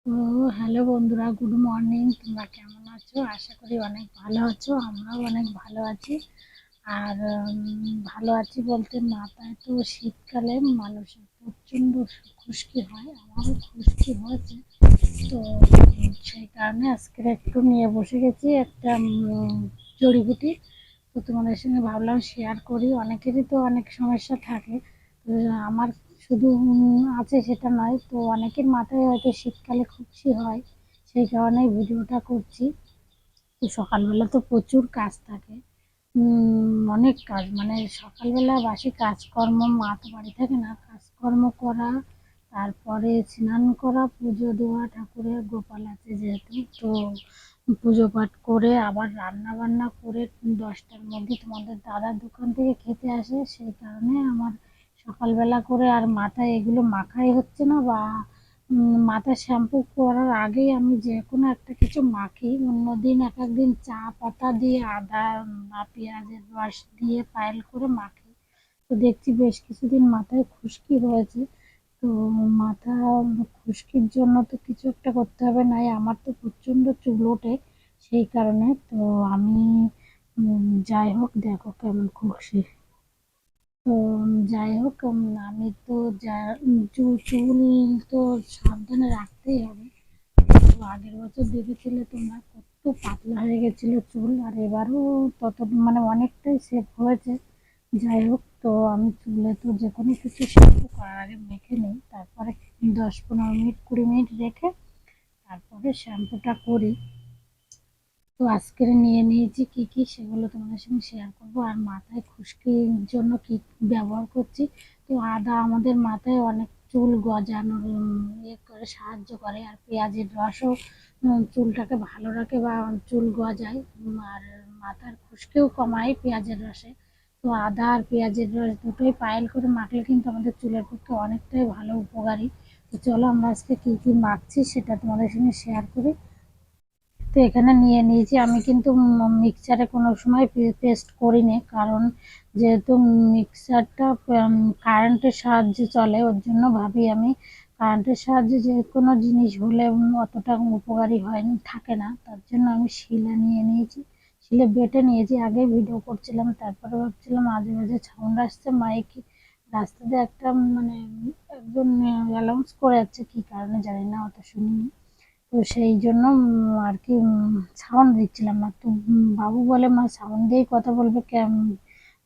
তো হ্যালো বন্ধুরা, good morning. তোমরা কেমন আছো? আশা করি অনেক ভালো আছো। আমরাও অনেক ভালো আছি। আর ভালো আছি বলতে, মাথায় তো শীতকালে মানুষের প্রচণ্ড খুশকি হয়, আমারও খুশকি হয়েছে। তো সেই কারণে আজকে একটু নিয়ে বসে গেছি একটা জড়িবুটি। তো তোমাদের সঙ্গে ভাবলাম শেয়ার করি। অনেকেরই তো অনেক সমস্যা থাকে। তো আমার শুধু আছে সেটা নয়, তো অনেকের মাথায় হয়তো শীতকালে খুশকি হয়, সেই কারণে ভিডিওটা করছি। তো সকালবেলা তো প্রচুর কাজ থাকে, অনেক কাজ, মানে সকালবেলা বাসি কাজকর্ম, মা তো বাড়ি থাকে না, কাজকর্ম করা, তারপরে স্নান করা, পুজো দেওয়া, ঠাকুরের গোপাল আছে যেহেতু, তো পুজো পাঠ করে আবার রান্না বান্না করে 10টার মধ্যে তোমাদের দাদার দোকান থেকে খেতে আসে। সেই কারণে আমার সকালবেলা করে আর মাথায় এগুলো মাখাই হচ্ছে না, বা মাথা শ্যাম্পু করার আগেই আমি যে কোনো একটা কিছু মাখি। অন্যদিন এক একদিন চা পাতা দিয়ে আদা বা পেঁয়াজের রস দিয়ে পায়েল করে মাখি। তো দেখছি বেশ কিছুদিন মাথায় খুশকি হয়েছে। তো মাথা খুশকির জন্য তো কিছু একটা করতে হবে, নাই আমার তো প্রচণ্ড চুল ওঠে। সেই কারণে তো আমি যাই হোক, দেখো কেমন খুশকি। তো যাই হোক, আমি তো যা চুল চুল তো সাবধানে রাখতেই হবে। তো আগের বছর দেখেছিলে তোমরা কত পাতলা হয়ে গেছিল চুল, আর এবারও তত, মানে অনেকটাই সেভ হয়েছে। যাই হোক, তো আমি চুলে তো যে কোনো কিছু শ্যাম্পু করার আগে মেখে নিই, তারপরে 10-15 মিনিট 20 মিনিট রেখে তারপরে শ্যাম্পুটা করি। তো আজকের নিয়ে নিয়েছি কি কি, সেগুলো তোমাদের সঙ্গে শেয়ার করবো। আর মাথায় খুশকির জন্য কি ব্যবহার করছি, তো আদা আমাদের মাথায় অনেক চুল গজানোর ইয়ে করে, সাহায্য করে। আর পেঁয়াজের রসও চুলটাকে ভালো রাখে বা চুল গজায়। আর মাথার খুশকিও কমায় পেঁয়াজের রসে। তো আদা আর পেঁয়াজের রস দুটোই পায়েল করে মাখলে কিন্তু আমাদের চুলের পক্ষে অনেকটাই ভালো, উপকারী। তো চলো আমরা আজকে কী কী মাখছি সেটা তোমাদের সঙ্গে শেয়ার করি। তো এখানে নিয়ে নিয়েছি, আমি কিন্তু মিক্সচারে কোনো সময় পেস্ট করিনি, কারণ যেহেতু মিক্সারটা কারেন্টের সাহায্যে চলে, ওর জন্য ভাবি আমি কারেন্টের সাহায্যে যে কোনো জিনিস হলে অতটা উপকারী হয়নি, থাকে না, তার জন্য আমি শিলে নিয়ে নিয়েছি। শিলে বেটে নিয়েছি, আগে ভিডিও করছিলাম, তারপরে ভাবছিলাম আজে বাজে সাউন্ড আসছে মাইকে, রাস্তা দিয়ে একটা মানে একজন অ্যানাউন্স করে যাচ্ছে, কী কারণে জানি না, অত শুনিনি। তো সেই জন্য আর কি সাউন্ড দিচ্ছিলাম না। তো বাবু বলে, মা সাউন্ড দিয়েই কথা বলবে,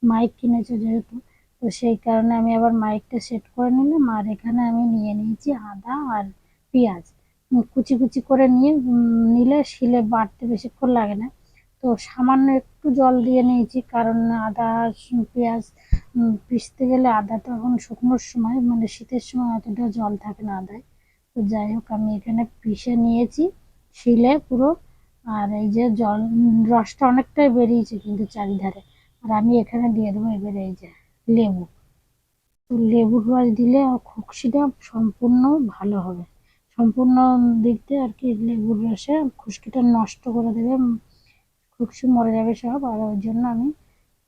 মাইক কিনেছো যেহেতু। তো সেই কারণে আমি আবার মাইকটা সেট করে নিলাম। আর এখানে আমি নিয়ে নিয়েছি আদা আর পেঁয়াজ, কুচি কুচি করে নিয়ে নিলে শিলে বাটতে বেশিক্ষণ লাগে না। তো সামান্য একটু জল দিয়ে নিয়েছি, কারণ আদা পেঁয়াজ পিষতে গেলে, আদাটা এখন শুকনোর সময়, মানে শীতের সময় অতটা জল থাকে না আদায়। তো যাই হোক, আমি এখানে পিষে নিয়েছি শিলে পুরো। আর এই যে জল, রসটা অনেকটাই বেরিয়েছে কিন্তু চারিধারে। আর আমি এখানে দিয়ে দেবো এবারে এই যে লেবু। তো লেবুর রস দিলে খুশকিটা সম্পূর্ণ ভালো হবে, সম্পূর্ণ দিক দিয়ে আর কি। লেবুর রসে খুশকিটা নষ্ট করে দেবে, খুশকি মরে যাবে সব। আর ওই জন্য আমি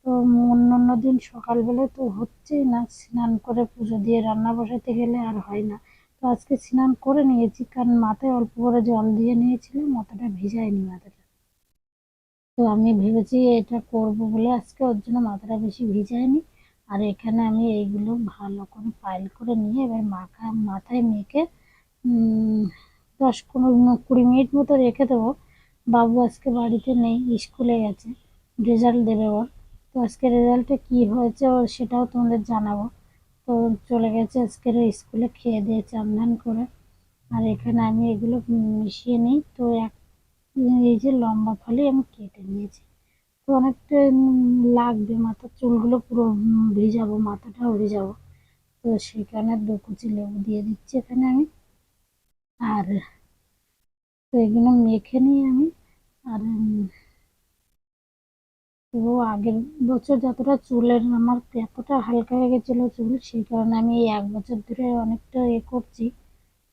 তো অন্য দিন সকালবেলা তো হচ্ছেই না, স্নান করে পুজো দিয়ে রান্না বসাতে গেলে আর হয় না। তো আজকে স্নান করে নিয়েছি, কারণ মাথায় অল্প করে জল দিয়ে নিয়েছিলাম, অতটা ভিজাইনি মাথাটা। তো আমি ভেবেছি এটা করব বলে আজকে, ওর জন্য মাথাটা বেশি ভিজাইনি। আর এখানে আমি এইগুলো ভালো করে পাইল করে নিয়ে এবার মাথায় মেখে 10-20 মিনিট মতো রেখে দেবো। বাবু আজকে বাড়িতে নেই, স্কুলে গেছে, রেজাল্ট দেবে ওর। তো আজকে রেজাল্টে কী হয়েছে ওর সেটাও তোমাদের জানাবো। তো চলে গেছে আজকের স্কুলে, খেয়ে দিয়ে চান ধান করে। আর এখানে আমি এগুলো মিশিয়ে নিই। তো এই যে লম্বা ফালি আমি কেটে নিয়েছি। তো অনেকটা লাগবে, মাথার চুলগুলো পুরো ভিজাবো, মাথাটাও ভিজাবো। তো সেখানে 2 কুচি লেবু দিয়ে দিচ্ছি এখানে আমি। আর তো এগুলো মেখে নিই আমি। আর তো আগের বছর যতটা চুলের আমার এতটা হালকা হয়ে গেছিলো চুল, সেই কারণে আমি এই 1 বছর ধরে অনেকটা করছি।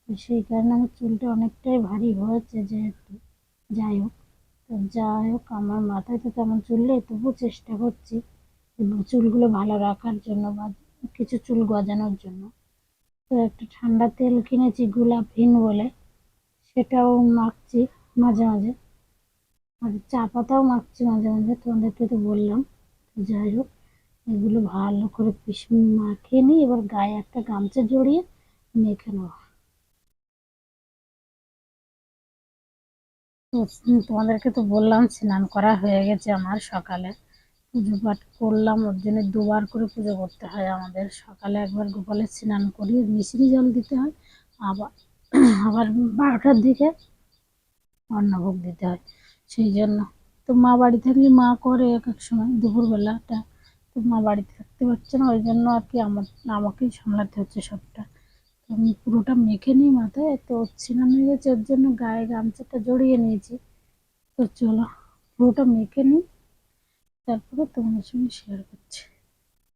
তো সেই কারণে আমার চুলটা অনেকটাই ভারী হয়েছে যেহেতু। যাই হোক আমার মাথায় তো তেমন চুল নেই, তবুও চেষ্টা করছি চুলগুলো ভালো রাখার জন্য, বা কিছু চুল গজানোর জন্য। তো একটা ঠান্ডা তেল কিনেছি, গোলাপ হিন বলে, সেটাও মাখছি মাঝে মাঝে, আর চা পাতাও মাখছি মাঝে মাঝে, তোমাদেরকে তো বললাম। তো যাই হোক, এগুলো ভালো করে মাখিয়ে নিই, এবার গায়ে একটা গামছা জড়িয়ে মেখে নেবো। তো তোমাদেরকে তো বললাম স্নান করা হয়ে গেছে আমার সকালে, পুজো পাঠ করলাম। ওর জন্য দুবার করে পুজো করতে হয় আমাদের, সকালে একবার গোপালের স্নান করিয়ে মিশ্রি জল দিতে হয়, আবার আবার 12টার দিকে অন্নভোগ দিতে হয়। সেই জন্য তো মা বাড়ি থাকলে মা করে এক এক সময় দুপুরবেলাটা, তো মা বাড়িতে থাকতে পারছে না, ওই জন্য আর কি আমাকেই সামলাতে হচ্ছে সবটা। তো আমি পুরোটা মেখে নিই মাথায়, তো স্নান হয়ে গেছে ওর জন্য গায়ে গামছাটা জড়িয়ে নিয়েছি। তো চলো পুরোটা মেখে নিই, তারপরে তোমাদের সঙ্গে শেয়ার করছি।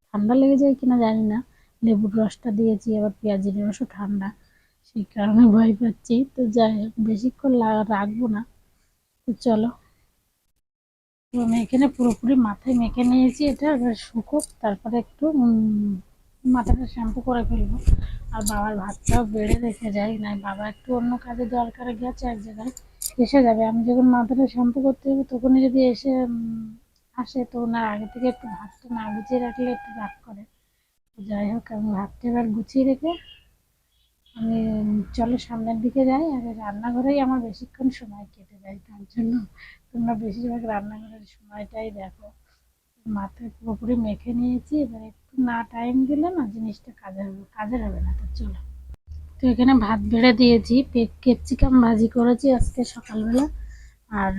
ঠান্ডা লেগে যায় কিনা জানি না, লেবুর রসটা দিয়েছি, আবার পেঁয়াজের রসও ঠান্ডা, সেই কারণে ভয় পাচ্ছি। তো যাই হোক, বেশিক্ষণ রাখবো না। তো চলো, তো আমি এখানে পুরোপুরি মাথায় মেখে নিয়েছি, এটা এবার শুকোক, তারপরে একটু মাথাটা শ্যাম্পু করে ফেলবো। আর বাবার ভাতটাও বেড়ে রেখে যাই, না বাবা একটু অন্য কাজে দরকারে গেছে এক জায়গায়, এসে যাবে। আমি যখন মাথাটা শ্যাম্পু করতে যাবো তখনই যদি এসে আসে, তো ওনার আগে থেকে একটু ভাতটা না গুছিয়ে রাখলে একটু রাগ করে। যাই হোক, আমি ভাতটা এবার গুছিয়ে রেখে আমি চলো সামনের দিকে যাই। আর রান্নাঘরেই আমার বেশিক্ষণ সময় কেটে যায়, তার জন্য তোমরা বেশিরভাগ রান্নাঘরের সময়টাই দেখো। মাথায় পুরোপুরি মেখে নিয়েছি, এবার একটু না টাইম দিলে না জিনিসটা কাজের হবে না। তো চলো, তো এখানে ভাত বেড়ে দিয়েছি, ক্যাপসিকাম ভাজি করেছি আজকে সকালবেলা, আর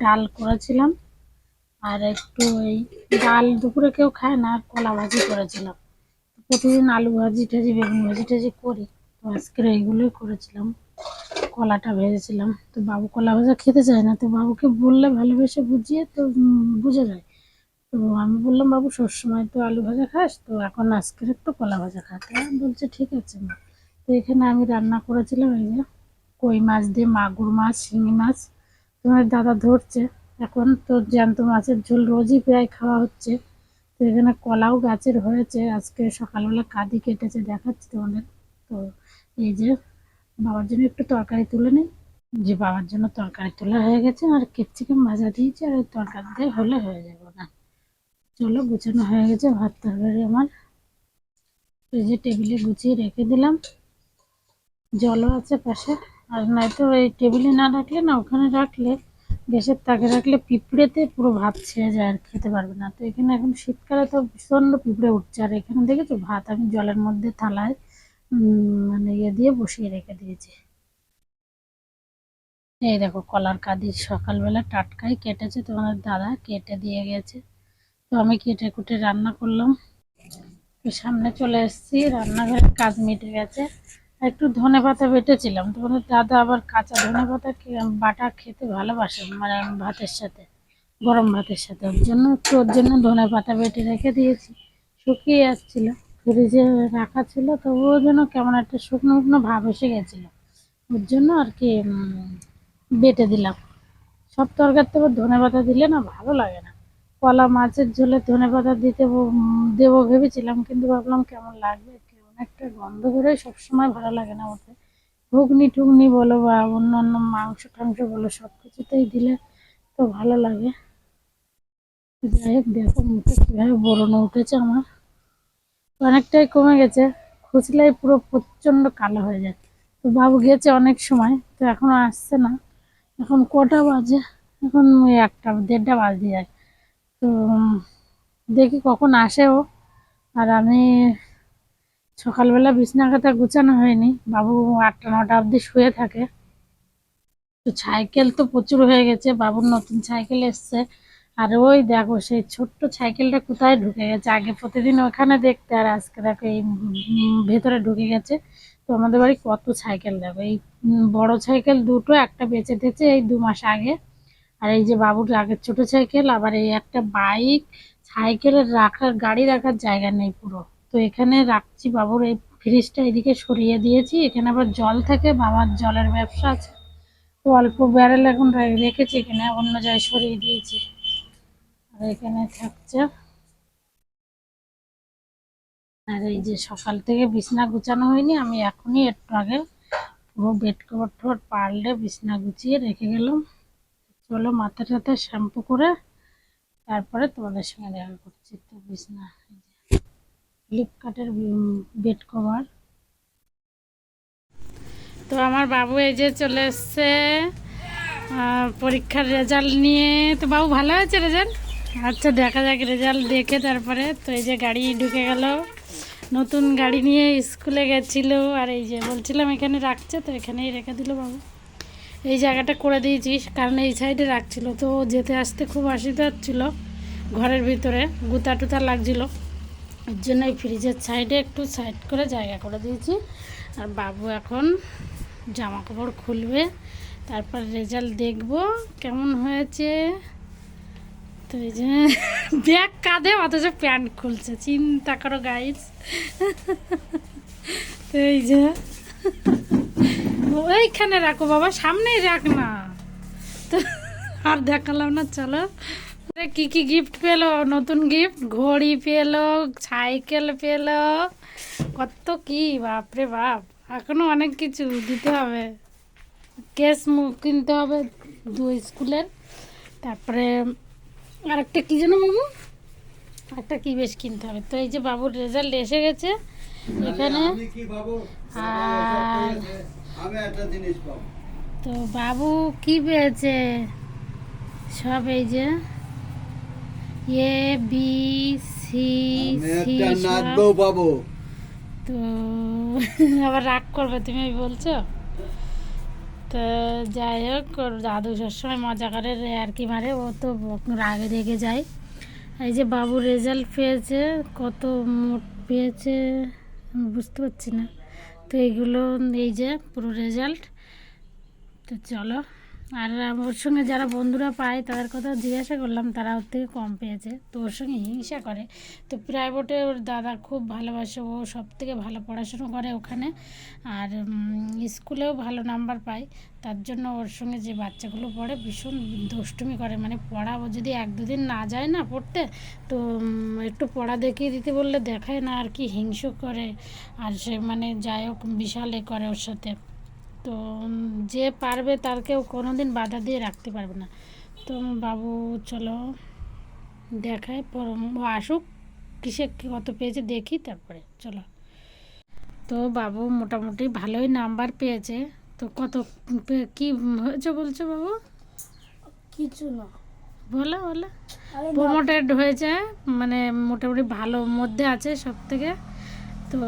ডাল করেছিলাম, আর একটু ওই ডাল দুপুরে কেউ খায় না, আর কলা ভাজি করেছিলাম। প্রতিদিন আলু ভাজি টাজি বেগুন ভাজি টাজি করি, তো আজকের এইগুলোই করেছিলাম। কলাটা ভেজেছিলাম, তো বাবু কলা ভাজা খেতে চায় না, তো বাবুকে বললে ভালোবেসে বুঝিয়ে তো বুঝে যায়। তো আমি বললাম, বাবু সবসময় তো আলু ভাজা খাস, তো এখন আজকের একটু কলা ভাজা খা। তো বলছে ঠিক আছে মা। তো এখানে আমি রান্না করেছিলাম এই যে কই মাছ দিয়ে মাগুর মাছ, শিঙি মাছ, তোমার দাদা ধরছে এখন, তো জ্যান্ত মাছের ঝোল রোজই প্রায় খাওয়া হচ্ছে। তো এখানে কলাও গাছের হয়েছে, আজকে সকালবেলা কাঁদি কেটেছে দেখাচ্ছি তোমাদের। তো এই যে বাবার জন্য একটু তরকারি তুলে নিই, যে বাবার জন্য তরকারি তোলা হয়ে গেছে, আর ক্যাপসিকাম ভাজা দিয়েছি, আর ওই তরকারি দিয়ে হলে হয়ে যাবে না। চলো, গুছানো হয়ে গেছে ভাত তরকারি আমার, এই যে টেবিলে গুছিয়ে রেখে দিলাম, জলও আছে পাশে। আর নয়তো এই টেবিলে না রাখলে না, ওখানে রাখলে গ্যাসের তাকে রাখলে পিঁপড়েতে পুরো ভাত ছেড়ে যায় আর খেতে পারবে না। তো এখানে এখন শীতকালে তো ভীষণ পিঁপড়ে উঠছে, আর এখানে দেখেছো ভাত আমি জলের মধ্যে থালায় মানে ইয়ে দিয়ে বসিয়ে রেখে দিয়েছি। এই দেখো কলার কাঁদি সকালবেলা টাটকাই কেটেছে, তোমাদের দাদা কেটে দিয়ে গেছে। তো আমি কেটে কুটে রান্না করলাম, তো সামনে চলে এসেছি, রান্নাঘরের কাজ মিটে গেছে। আর একটু ধনেপাতা বেটেছিলাম, তোমাদের দাদা আবার কাঁচা ধনেপাতা বাটা খেতে ভালোবাসে, মানে ভাতের সাথে, গরম ভাতের সাথে, ওর জন্য একটু ওর জন্য ধনেপাতা বেটে রেখে দিয়েছি। শুকিয়ে আসছিল, ফ্রিজে রাখা ছিল, তো ও যেন কেমন একটা শুকনো শুকনো ভাব এসে গেছিলো, ওর জন্য আর কি বেটে দিলাম। সব তরকারিতে আবার ধনেপাতা দিলে না ভালো লাগে না। কলা মাছের ঝোলে ধনেপাতা দেবো ভেবেছিলাম, কিন্তু ভাবলাম কেমন লাগবে, কেমন একটা গন্ধ বেরোয়, সবসময় ভালো লাগে না ওতে। ঘুগনি টুগনি বলো বা অন্যান্য মাংস টাংস বলো, সব কিছুতেই দিলে তো ভালো লাগে। যাই হোক, দেখো মুখে কীভাবে বরণ উঠেছে আমার, অনেকটাই কমে গেছে, খুঁজলেই পুরো প্রচণ্ড কালো হয়ে যায়। তো বাবু গেছে অনেক সময়, তো এখনো আসছে না। এখন কটা বাজে, এখন ওই 1টা 1:30 বাজতে যায়। তো দেখি কখন আসে ও। আর আমি সকালবেলা বিছানা কাঁথা গুছানো হয়নি, বাবু 8টা 9টা অবধি শুয়ে থাকে। তো সাইকেল তো প্রচুর হয়ে গেছে, বাবুর নতুন সাইকেল এসছে, আর ওই দেখো সেই ছোট্ট সাইকেলটা কোথায় ঢুকে গেছে, আগে প্রতিদিন ওখানে দেখতে, আর আজকে দেখো এই ভেতরে ঢুকে গেছে। তো আমাদের বাড়ি কত সাইকেল, দেখো এই বড় সাইকেল দুটো, একটা বেঁচে দিয়েছে এই 2 মাস আগে, আর এই যে বাবুর আগের ছোট সাইকেল, আবার এই একটা বাইক। সাইকেলের গাড়ি রাখার জায়গা নেই পুরো। তো এখানে রাখছি, বাবুর এই ফ্রিজটা এদিকে সরিয়ে দিয়েছি, এখানে আবার জল থাকে, বাবার জলের ব্যবসা আছে, তো অল্প ব্যারেল এখন রেখেছি, এখানে অন্য জায়গায় সরিয়ে দিয়েছি, আর এখানে থাকছে। আর এই যে সকাল থেকে বিছানা গুছানো হয়নি, আমি এখনই একটু আগে পুরো বেড কভার টভার পাল্টে বিছনা গুছিয়ে রেখে গেলাম। চলো মাথা টাথা শ্যাম্পু করে তারপরে তোমাদের সঙ্গে দেখা করছি। তো বিছনা ফ্লিপকার্টের বেড কভার। তো আমার বাবু এই যে চলে এসছে পরীক্ষার রেজাল্ট নিয়ে। তো বাবু ভালো হয়েছে রেজাল্ট? আচ্ছা দেখা যাক রেজাল্ট দেখে তারপরে। তো এই যে গাড়ি ঢুকে গেল, নতুন গাড়ি নিয়ে স্কুলে গেছিলো। আর এই যে বলছিলাম এখানে রাখছে, তো এখানেই রেখে দিল বাবু। এই জায়গাটা করে দিয়েছিস কারণ এই সাইডে রাখছিল, তো যেতে আসতে খুব অসুবিধা হচ্ছিলো, ঘরের ভিতরে গুতা টুতা লাগছিলো। এর জন্য এই ফ্রিজের সাইডে একটু সাইড করে জায়গা করে দিয়েছি। আর বাবু এখন জামা কাপড় খুলবে, তারপর রেজাল্ট দেখবো কেমন হয়েছে। তো এই যে ব্যাগ কাঁধে অথচ প্যান্ট খুলছে, চিন্তা করো গাইস। তো এই যে ওইখানে রাখো বাবা, সামনেই রাখ না। তো আর দেখালাম না, চলো। কি কি গিফট পেলো? নতুন গিফট, ঘড়ি পেলো, সাইকেল পেলো, কত কি, বাপরে বাপ। এখনো অনেক কিছু দিতে হবে, কেস কিনতে হবে স্কুলের। তারপরে আরেকটা কি যেন বাবু, একটা কি বেশ কিনতে হবে। তো এই যে বাবুর রেজাল্ট এসে গেছে এখানে। আর তো বাবু কি পেয়েছে সব, এই যে এ বি সি সি পাবো। তো আবার রাগ করবে তুমি বলছো। তো যাই হোক, ওর দাদু সবসময় মজা করে আর কি মারে, ও তো রাগে রেগে যায়। এই যে বাবু রেজাল্ট পেয়েছে, কত মোট পেয়েছে আমি বুঝতে পারছি না। তো এইগুলো এই যে পুরো রেজাল্ট। তো চলো, আর ওর সঙ্গে যারা বন্ধুরা পায় তাদের কথা জিজ্ঞাসা করলাম, তারা ওর থেকে কম পেয়েছে। তো ওর সঙ্গে হিংসা করে। তো প্রাইভেটে ওর দাদা খুব ভালোবাসে, ও সব থেকে ভালো পড়াশুনো করে ওখানে, আর স্কুলেও ভালো নাম্বার পায়। তার জন্য ওর সঙ্গে যে বাচ্চাগুলো পড়ে ভীষণ দুষ্টুমি করে, মানে পড়া ও যদি এক দুদিন না যায় না পড়তে, তো একটু পড়া দেখিয়ে দিতে বললে দেখায় না, আর কি হিংসু করে। আর সে মানে যাই হোক বিশাল এ করে ওর সাথে। তো যে পারবে তার কেউ কোনো দিন বাধা দিয়ে রাখতে পারবে না। তো বাবু চলো দেখায়, ও আসুক, কিসে কত পেয়েছে দেখি, তারপরে চলো। তো বাবু মোটামুটি ভালোই নাম্বার পেয়েছে। তো কত কি হয়েছে বলছো বাবু? কিছু না, বলো বলো। প্রমোটেড হয়েছে, মানে মোটামুটি ভালো মধ্যে আছে সব থেকে। তো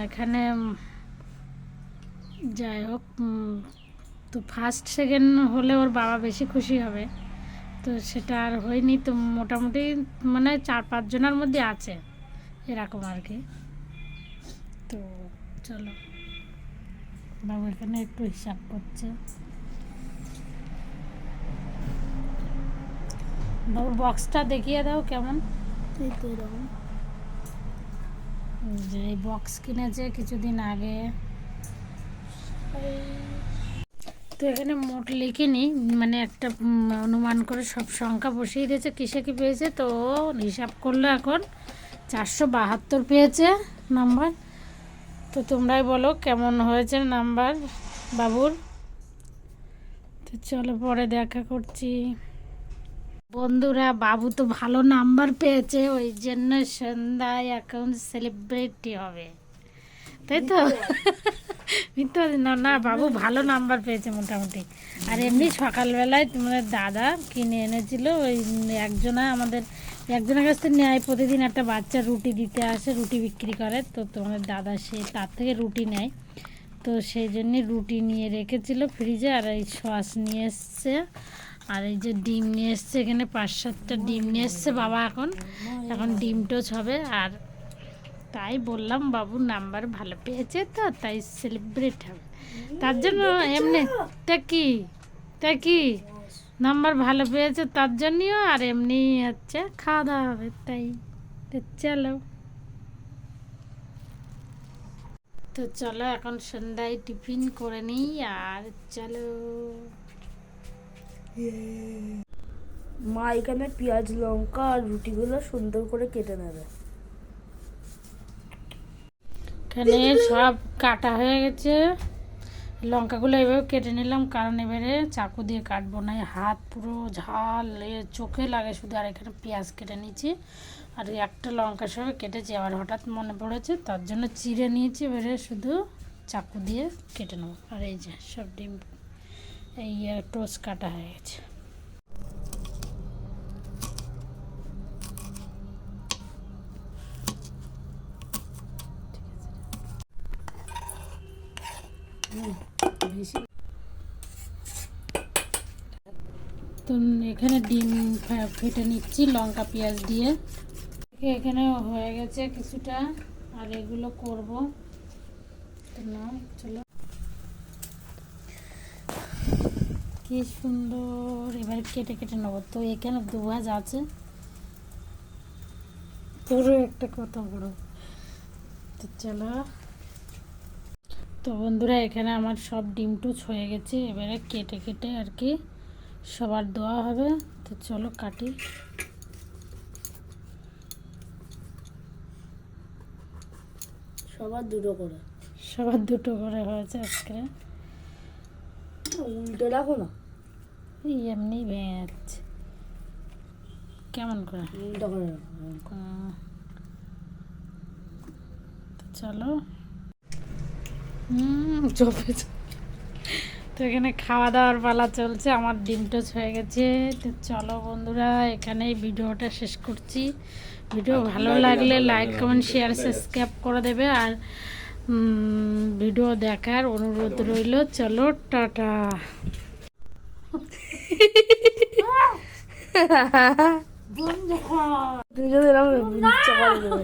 এখানে যাই হোক, তো ফার্স্ট সেকেন্ড হলে ওর বাবা বেশি খুশি হবে। তো সেটা আর হয়নি। তো মোটামুটি মানে 4-5 জনের মধ্যে আছে এরকম আর কি। তো চলো, বাবু এখানে একটু হিসাব করছে। বাবুর বক্সটা দেখিয়ে দাও কেমন। এই তো এরকম। যে এই বক্স কিনেছে কিছুদিন আগে। তো এখানে মোট লিখিনি, মানে একটা অনুমান করে সব সংখ্যা বসিয়ে দিয়েছে কিসে কি পেয়েছে। তো হিসাব করলো এখন 472 পেয়েছে নাম্বার। তো তোমরাই বলো কেমন হয়েছে নাম্বার বাবুর। তো চলো পরে দেখা করছি। বন্ধুরা, বাবু তো ভালো নাম্বার পেয়েছে, ওই জন্য সন্ধ্যায় এখন সেলিব্রিটি হবে, তাই তো? মিথ্যা না, না বাবু ভালো নাম্বার পেয়েছে মোটামুটি। আর এমনি সকালবেলায় তোমাদের দাদা কিনে এনেছিল, ওই একজনের কাছ থেকে নেয়, প্রতিদিন একটা বাচ্চা রুটি দিতে আসে, রুটি বিক্রি করে। তো তোমাদের দাদা সে তার থেকে রুটি নেয়। তো সেই জন্যে রুটি নিয়ে রেখেছিল ফ্রিজে, আর এই সস নিয়ে এসছে, আর এই যে ডিম নিয়ে এসছে, এখানে 5-7টা ডিম নিয়ে এসছে বাবা। এখন ডিম টোচ হবে। আর তাই বললাম বাবু নাম্বার ভালো পেয়েছে, তো তাই সেলিব্রেট হবে, তার জন্য এমনি। তা কি নাম্বার ভালো পেয়েছে তার জন্যও, আর এমনি হচ্ছে খাওয়া দাওয়া হবে, তাই। তো চলো, তো চলো এখন সন্ধ্যায় টিফিন করে নিই। আর চলো, মা এখানে পেঁয়াজ লঙ্কা আর রুটিগুলো সুন্দর করে কেটে নেবে। এখানে সব কাটা হয়ে গেছে, লঙ্কাগুলো এভাবে কেটে নিলাম, কারণ এবারে চাকু দিয়ে কাটবো না, হাত পুরো ঝাল চোখে লাগে শুধু। আর এখানে পেঁয়াজ কেটে নিয়েছি, আর একটা লঙ্কা সহ কেটেছি, আবার হঠাৎ মনে পড়েছে তার জন্য চিড়ে নিয়েছি, এবারে শুধু চাকু দিয়ে কেটে নেবো। আর এই যে সব ডিম এই টোস্ট কাটা হয়ে গেছে। তো এখানে ডিম ফেটে নিচ্ছি লঙ্কা পেঁয়াজ দিয়ে। এখানে হয়ে গেছে কিছুটা, আর এগুলো করব। তো না চলো, কি সুন্দর এবার কেটে কেটে নেবো। তো এখানে দু ভাজ আছে, পুরো একটা কত বড়। তো চলো, তো বন্ধুরা এখানে আমার সব ডিম টুচ হয়ে গেছে, এবারে কেটে কেটে আর কি সবার দেওয়া হবে। তো চলো কাটি। সবার দুটো করে। সবার দুটো করে হয়েছে আজকে। উল্টে রাখো না, এই এমনি ভেঙে যাচ্ছে কেমন করে। উল্টো করে রাখো। তো চলো, চপে তো এখানে খাওয়া দাওয়ার পালা চলছে, আমার ডিম টোচ হয়ে গেছে। তো চলো বন্ধুরা, এখানেই ভিডিওটা শেষ করছি। ভিডিও ভালো লাগলে লাইক কমেন্ট শেয়ার সাবস্ক্রাইব করে দেবে, আর ভিডিও দেখার অনুরোধ রইল। চলো টাটা। তুমি যদি এরকম চাপা দেবে।